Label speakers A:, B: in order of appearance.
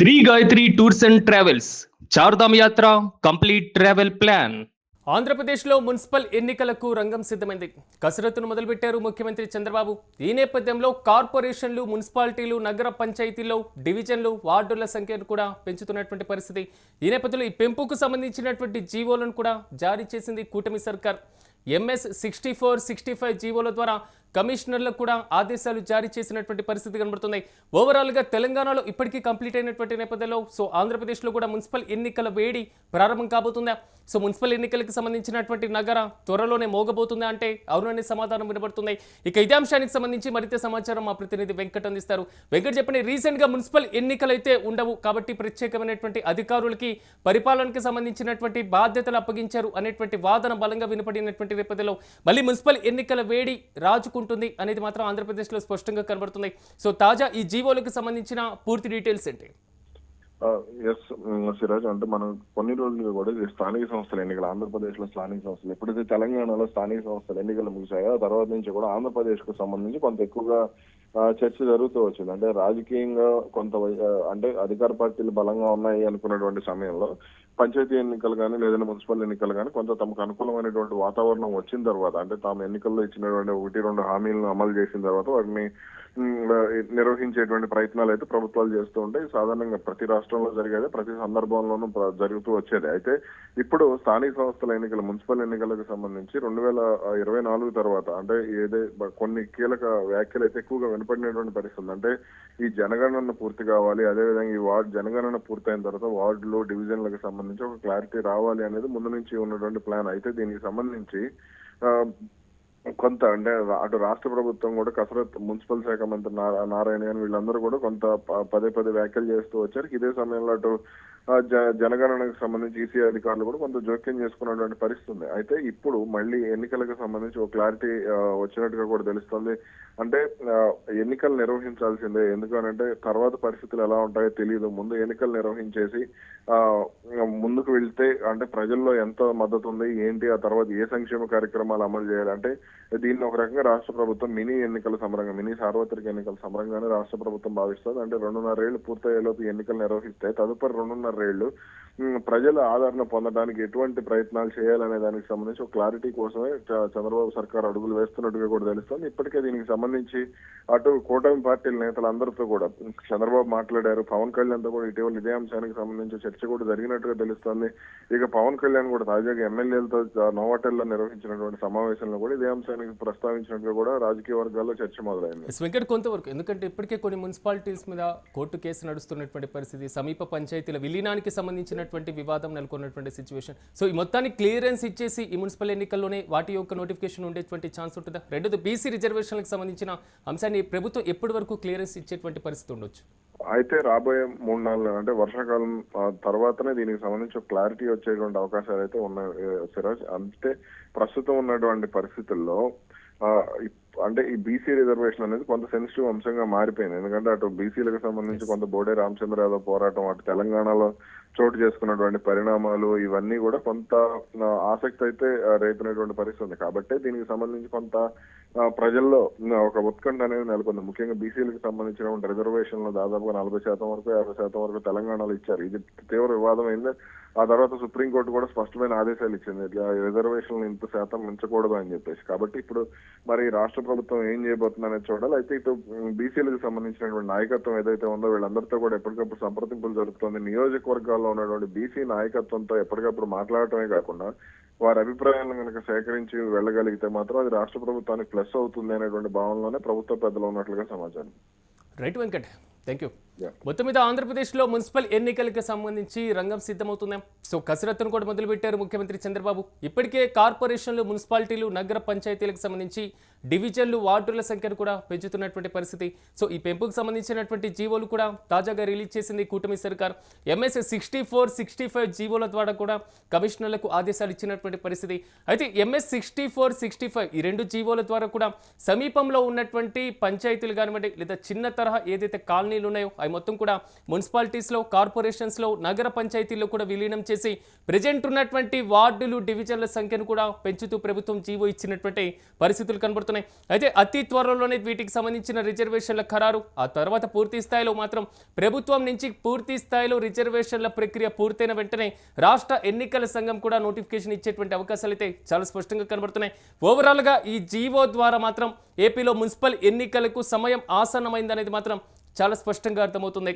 A: Shri Gayatri tours and travels Chardham yatra complete travel plan.
B: ఆంధ్రప్రదేశ్లో municipal ఎన్నికలకు రంగం సిద్ధమైంది. కసరత్తును మొదలుపెట్టారు ముఖ్యమంత్రి చంద్రబాబు. ఈ నేపథ్యంలో కార్పొరేషన్లు, మున్సిపాలిటీలు, నగర పంచాయతీల్లో డివిజన్లు, వార్డుల సంఖ్యను కూడా పెంచుతున్నటువంటి పరిస్థితి. ఈ నేపథ్యంలో ఈ పెంపుకు సంబంధించినటువంటి జీవోలను కూడా జారీ చేసింది కూటమి సర్కార్. MS 64-65 జీవోల ద్వారా కమిషనర్లకు కూడా ఆదేశాలు జారీ చేసినటువంటి పరిస్థితి కనబడుతుంది. ఓవరాల్గా తెలంగాణలో ఇప్పటికీ కంప్లీట్ అయినటువంటి నేపథ్యంలో ఆంధ్రప్రదేశ్లో కూడా మున్సిపల్ ఎన్నికల వేడి ప్రారంభం కాబోతుందా? మున్సిపల్ ఎన్నికలకు సంబంధించినటువంటి నగర త్వరలోనే మోగబోతుందా అంటే అవుననే సమాధానం వినబడుతుంది. ఇక ఇదే అంశానికి సంబంధించి మరింత సమాచారం మా ప్రతినిధి వెంకట్ అందిస్తారు. వెంకట్ చెప్పండి, రీసెంట్గా మున్సిపల్ ఎన్నికలు అయితే ఉండవు కాబట్టి ప్రత్యేకమైనటువంటి అధికారులకి పరిపాలనకు సంబంధించినటువంటి బాధ్యతలు అప్పగించారు అనేటువంటి వాదన బలంగా వినపడినటువంటి నేపథ్యంలో మళ్ళీ మున్సిపల్ ఎన్నికల వేడి రాజుకుంటుంది అనేది మాత్రం ఆంధ్రప్రదేశ్లో స్పష్టంగా కనబడుతుంది. తాజా ఈ జీవోలకు సంబంధించిన పూర్తి డీటెయిల్స్ ఏంటి?
C: ఎస్ సిరాజ్, అంటే మనం కొన్ని రోజులుగా కూడా స్థానిక సంస్థల ఎన్నికలు, ఆంధ్రప్రదేశ్ లో స్థానిక సంస్థలు ఎప్పుడైతే తెలంగాణలో స్థానిక సంస్థల ఎన్నికలు ముగిశాయో ఆ తర్వాత నుంచి కూడా ఆంధ్రప్రదేశ్ కు సంబంధించి కొంత ఎక్కువగా చర్చ జరుగుతూ వచ్చింది. అంటే రాజకీయంగా కొంత అంటే అధికార పార్టీలు బలంగా ఉన్నాయి అనుకున్నటువంటి సమయంలో పంచాయతీ ఎన్నికలు కానీ లేదంటే మున్సిపల్ ఎన్నికలు కానీ కొంత తమకు అనుకూలమైనటువంటి వాతావరణం వచ్చిన తర్వాత, అంటే తాము ఎన్నికల్లో ఇచ్చినటువంటి 1-2 హామీలను అమలు చేసిన తర్వాత వాటిని నిర్వహించేటువంటి ప్రయత్నాలు అయితే ప్రభుత్వాలు చేస్తూ ఉంటాయి. సాధారణంగా ప్రతి రాష్ట్రంలో జరిగేది, ప్రతి సందర్భంలోనూ జరుగుతూ వచ్చేది. అయితే ఇప్పుడు స్థానిక సంస్థల ఎన్నికలు, మున్సిపల్ ఎన్నికలకు సంబంధించి 2024 తర్వాత అంటే కొన్ని కీలక వ్యాఖ్యలు అయితే ఎక్కువగా వినపడినటువంటి పరిస్థితి. అంటే ఈ జనగణన పూర్తి కావాలి, అదేవిధంగా ఈ జనగణన పూర్తయిన తర్వాత వార్డులు, డివిజన్లకు సంబంధించి ఒక క్లారిటీ రావాలి అనేది ముందు నుంచి ఉన్నటువంటి ప్లాన్. అయితే దీనికి సంబంధించి కొంత అంటే అటు రాష్ట్ర ప్రభుత్వం కూడా కసరత్, మున్సిపల్ శాఖ మంత్రి నారాయణ గారు వీళ్ళందరూ కూడా కొంత పదే వ్యాఖ్యలు చేస్తూ వచ్చారు. ఇదే సమయంలో అటు జనగణనకు సంబంధించి ఈసీ అధికారులు కూడా కొంత జోక్యం చేసుకున్నటువంటి పరిస్థితి ఉంది. అయితే ఇప్పుడు మళ్ళీ ఎన్నికలకు సంబంధించి ఒక క్లారిటీ వచ్చినట్టుగా కూడా తెలుస్తుంది. అంటే ఎన్నికలు నిర్వహించాల్సిందే, ఎందుకనంటే తర్వాత పరిస్థితులు ఎలా ఉంటాయో తెలియదు. ముందు ఎన్నికలు నిర్వహించేసి ముందుకు వెళ్తే అంటే ప్రజల్లో ఎంత మద్దతు ఉంది ఏంటి, ఆ తర్వాత ఏ సంక్షేమ కార్యక్రమాలు అమలు చేయాలి, అంటే దీన్ని ఒక రకంగా రాష్ట్ర ప్రభుత్వం మినీ ఎన్నికల సమరంగా, మినీ సార్వత్రిక ఎన్నికల సమరంగానే రాష్ట్ర ప్రభుత్వం భావిస్తుంది. అంటే 2.5 ఏళ్లు పూర్తయ్యేలోపు ఎన్నికలు నిర్వహిస్తే తదుపరి 2.5 ఏళ్లు ప్రజల ఆదరణ పొందడానికి ఎటువంటి ప్రయత్నాలు చేయాలనే దానికి సంబంధించి ఒక క్లారిటీ కోసమే చంద్రబాబు సర్కార్ అడుగులు వేస్తున్నట్టుగా కూడా తెలుస్తుంది. ఇప్పటికే దీనికి సంబంధించి అటు కూటమి పార్టీల నేతలందరితో కూడా చంద్రబాబు మాట్లాడారు. పవన్ కళ్యాణ్ తో కూడా ఇటీవల ఇదే అంశానికి సంబంధించి చర్చ కూడా జరిగినట్టుగా తెలుస్తోంది. ఇక పవన్ కళ్యాణ్ కూడా తాజాగా ఎమ్మెల్యేలతో నోవాటెల్లో నిర్వహించినటువంటి సమావేశంలో కూడా ఇదే అంశానికి ప్రస్తావించినట్టుగా కూడా రాజకీయ వర్గాల్లో చర్చ మొదలైంది.
B: కొంతవరకు ఎందుకంటే ఇప్పటికే కొన్ని మున్సిపాలిటీస్ మీద కోర్టు కేసు నడుస్తున్నటువంటి పరిస్థితి, సమీప పంచాయతీల విలీనానికి సంబంధించినటువంటి వివాదం నెలకొన్నటువంటి సిచ్యువేషన్. ఈ మొత్తానికి క్లియరెన్స్ ఇచ్చేసి ఈ మున్సిపల్ ఎన్నికల్లోనే వాటి యొక్క నోటిఫికేషన్ ఉండేటువంటి ఛాన్స్ ఉంటుందా? రెండోది బీసీ రిజర్వేషన్లకు సంబంధించిన అంశాన్ని ప్రభుత్వం ఎప్పటి వరకు క్లియరెన్స్ ఇచ్చేటువంటి పరిస్థితి ఉండొచ్చు?
C: అయితే రాబోయే 3-4 అంటే వర్షాకాలం తర్వాతనే దీనికి సంబంధించి క్లారిటీ వచ్చేటువంటి అవకాశాలు అయితే ఉన్నాయి సిరాజ్. అంటే ప్రస్తుతం ఉన్నటువంటి పరిస్థితుల్లో అంటే ఈ బీసీ రిజర్వేషన్ అనేది కొంత సెన్సిటివ్ అంశంగా మారిపోయింది. ఎందుకంటే అటు బీసీలకు సంబంధించి కొంత బోడే రామచంద్ర యాదవ్ పోరాటం, అటు తెలంగాణలో చోటు చేసుకున్నటువంటి పరిణామాలు ఇవన్నీ కూడా కొంత ఆసక్తి అయితే రేపినటువంటి పరిస్థితి ఉంది. కాబట్టి దీనికి సంబంధించి కొంత ప్రజల్లో ఒక ఉత్కంఠ అనేది నెలకొంది. ముఖ్యంగా బీసీలకు సంబంధించినటువంటి రిజర్వేషన్లు దాదాపుగా 40% వరకు 50% వరకు తెలంగాణలో ఇచ్చారు. ఇది తీవ్ర వివాదం అయింది. ఆ తర్వాత సుప్రీంకోర్టు కూడా స్పష్టమైన ఆదేశాలు ఇచ్చింది, ఇట్లా రిజర్వేషన్లు ఇంత శాతం మించకూడదు అని చెప్పేసి. కాబట్టి ఇప్పుడు మరి రాష్ట్ర ప్రభుత్వం ఏం చేయబోతుందనేది చూడాలి. అయితే ఇటు బీసీలకు సంబంధించినటువంటి నాయకత్వం ఏదైతే ఉందో వీళ్ళందరితో కూడా ఎప్పటికప్పుడు సంప్రదింపులు జరుగుతుంది. నియోజకవర్గాల్లో ఉన్నటువంటి బీసీ నాయకత్వంతో ఎప్పటికప్పుడు మాట్లాడటమే కాకుండా వారి అభిప్రాయాలను కనుక సేకరించి వెళ్ళగలిగితే మాత్రం అది రాష్ట్ర ప్రభుత్వానికి ప్లస్ అవుతుంది అనేటువంటి భావనలోనే ప్రభుత్వ పెద్దలు ఉన్నట్లుగా సమాచారం.
B: Right Venkat, thank you. మొత్తం మీద ఆంధ్రప్రదేశ్లో మున్సిపల్ ఎన్నికలకు సంబంధించి రంగం సిద్ధమవుతున్నాం. కసరత్తును కూడా మొదలుపెట్టారు ముఖ్యమంత్రి చంద్రబాబు. ఇప్పటికే కార్పొరేషన్లు, మున్సిపాలిటీలు, నగర పంచాయతీలకు సంబంధించి డివిజన్లు, వార్డుల సంఖ్యను కూడా పెంచుతున్నటువంటి పరిస్థితి. ఈ పెంపుకు సంబంధించినటువంటి జీవోలు కూడా తాజాగా రిలీజ్ చేసింది కూటమి సర్కార్. MS 64-65 జీవోల ద్వారా కూడా కమిషనర్లకు ఆదేశాలు ఇచ్చినటువంటి పరిస్థితి. అయితే MS 64-65 ఈ 2 జీవోల ద్వారా కూడా సమీపంలో ఉన్నటువంటి పంచాయతీలు కానివ్వండి లేదా చిన్న తరహా ఏదైతే కాలనీలు ఉన్నాయో అవి మొత్తం కూడా మున్సిపాలిటీస్లో, కార్పొరేషన్స్లో, నగర పంచాయతీల్లో కూడా విలీనం చేసి ప్రజెంట్ ఉన్నటువంటి వార్డులు, డివిజన్ల సంఖ్యను కూడా పెంచుతూ ప్రభుత్వం జీవో ఇచ్చినటువంటి పరిస్థితులు కనబడుతున్నాయి. అయితే అతి త్వరలోనే వీటికి సంబంధించిన రిజర్వేషన్ల ఖరారు, ఆ తర్వాత పూర్తి స్థాయిలో మాత్రం ప్రభుత్వం నుంచి పూర్తి స్థాయిలో రిజర్వేషన్ల ప్రక్రియ పూర్తయిన వెంటనే రాష్ట్ర ఎన్నికల సంఘం కూడా నోటిఫికేషన్ ఇచ్చేటువంటి అవకాశాలు అయితే చాలా స్పష్టంగా కనబడుతున్నాయి. ఓవరాల్గా ఈ జీవో ద్వారా మాత్రం ఏపీలో మున్సిపల్ ఎన్నికలకు సమయం ఆసన్నమైందనేది మాత్రం చాలా స్పష్టంగా అర్థమవుతుంది.